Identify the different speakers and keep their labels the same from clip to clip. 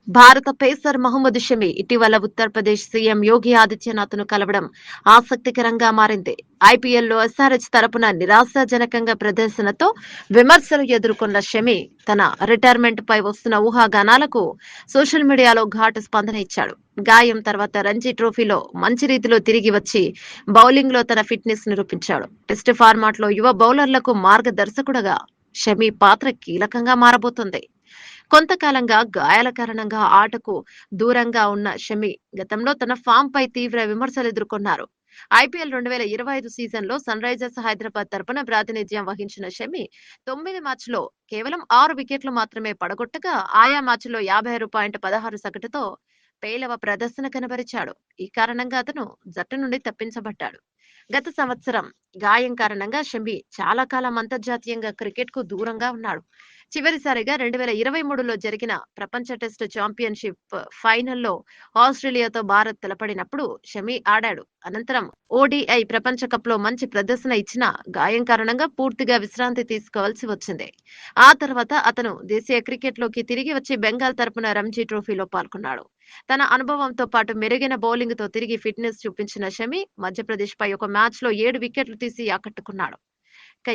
Speaker 1: భారత పేసర్ మహమ్మద్ షమి ఇటీవల ఉత్తరప్రదేశ్ సీఎం యోగి ఆదిత్యనాథ్ ను కలవడం ఆసక్తికరంగా మారింది. ఐపీఎల్లో ఎస్ఆర్హెచ్ తరపున నిరాశాజనకంగా ప్రదర్శనతో విమర్శలు ఎదుర్కొన్న షమి తన రిటైర్మెంట్ పై వస్తున్న ఊహాగానాలకు సోషల్ మీడియాలో ఘాటు స్పందన ఇచ్చాడు. గాయం తర్వాత రంజీ ట్రోఫీలో మంచి రీతిలో తిరిగి వచ్చి బౌలింగ్ లో తన ఫిట్నెస్ నిరూపించాడు. టెస్ట్ ఫార్మాట్ లో యువ బౌలర్లకు మార్గదర్శకుడుగా షమి పాత్ర కీలకంగా మారబోతుంది. కొంతకాలంగా గాయాల కారణంగా ఆటకు దూరంగా ఉన్న షమి గతంలో తన ఫామ్ పై తీవ్ర విమర్శలు ఎదుర్కొన్నారు. ఐపీఎల్ 2025 సీజన్ లో సన్ రైజర్స్ హైదరాబాద్ తరపున ప్రాతినిధ్యం వహించిన షమి 9 మ్యాచ్ల్లో కేవలం 6 వికెట్లు మాత్రమే పడగొట్టగా ఆయా మ్యాచ్ల్లో 56.16 సగటుతో పేలవ ప్రదర్శన కనబరిచాడు. ఈ కారణంగా అతను జట్టు నుండి తప్పించబడ్డాడు. గత సంవత్సరం గాయం కారణంగా షమి చాలా కాలం అంతర్జాతీయంగా క్రికెట్ కు దూరంగా ఉన్నాడు. చివరిసారిగా 2023లో జరిగిన ప్రపంచ టెస్ట్ ఛాంపియన్షిప్ ఫైనల్లో ఆస్ట్రేలియాతో భారత్ తలపడినప్పుడు షమి ఆడాడు. అనంతరం ఓడిఐ ప్రపంచ కప్ లో మంచి ప్రదర్శన ఇచ్చినా గాయం కారణంగా పూర్తిగా విశ్రాంతి తీసుకోవాల్సి వచ్చింది. ఆ తర్వాత అతను దేశీయ క్రికెట్ లోకి తిరిగి వచ్చి బెంగాల్ తరపున రంజీ ట్రోఫీలో పాల్గొన్నాడు. తన అనుభవంతో పాటు మెరుగైన బౌలింగ్ తో తిరిగి ఫిట్నెస్ చూపించిన షమి మధ్యప్రదేశ్ పై ఒక మ్యాచ్ లో 7 వికెట్లు తీసి ఆకట్టుకున్నాడు.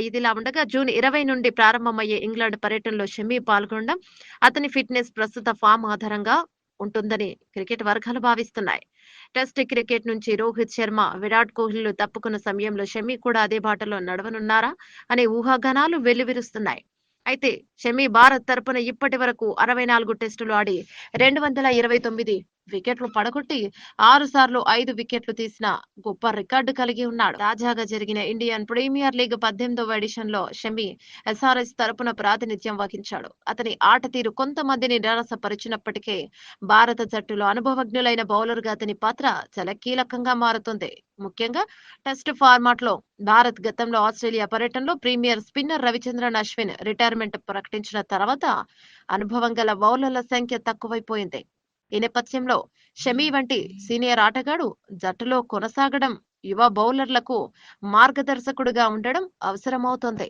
Speaker 1: ఇదిలా ఉండగా జూన్ 20 నుండి ప్రారంభమయ్యే ఇంగ్లాండ్ పర్యటనలో షమి పాల్గొనడం అతని ఫిట్నెస్ ప్రస్తుత ఫామ్ ఆధారంగా ఉంటుందని క్రికెట్ వర్గాలు భావిస్తున్నాయి. టెస్ట్ క్రికెట్ నుంచి రోహిత్ శర్మ, విరాట్ కోహ్లీలు తప్పుకున్న సమయంలో షమి కూడా అదే బాటలో నడవనున్నారా అనే ఊహాగానాలు వెల్లువిరుస్తున్నాయి. అయితే షమి భారత్ తరపున ఇప్పటి వరకు 64 టెస్టులు ఆడి 229 వికెట్లు పడగొట్టి 6 సార్లు 5 వికెట్లు తీసిన గొప్ప రికార్డు కలిగి ఉన్నాడు. తాజాగా జరిగిన ఇండియన్ ప్రీమియర్ లీగ్ 18వ ఎడిషన్ లో షమి ఎస్ఆర్ఎస్ తరపున ప్రాతినిధ్యం వహించాడు. అతని ఆట తీరు కొంతమందిని నిరాశపరిచినప్పటికీ భారత జట్టులో అనుభవజ్ఞులైన బౌలర్ గా అతని పాత్ర చాలా కీలకంగా మారుతుంది. ముఖ్యంగా టెస్ట్ ఫార్మాట్ లో భారత్ గతంలో ఆస్ట్రేలియా పర్యటనలో premier spinner Ravichandran Ashwin retirement ప్రకటించిన తర్వాత అనుభవం గల బౌలర్ల సంఖ్య తక్కువైపోయింది. ఈ నేపథ్యంలో షమి వంటి సీనియర్ ఆటగాడు జట్టులో కొనసాగడం యువ బౌలర్లకు మార్గదర్శకుడుగా ఉండడం అవసరమవుతోంది.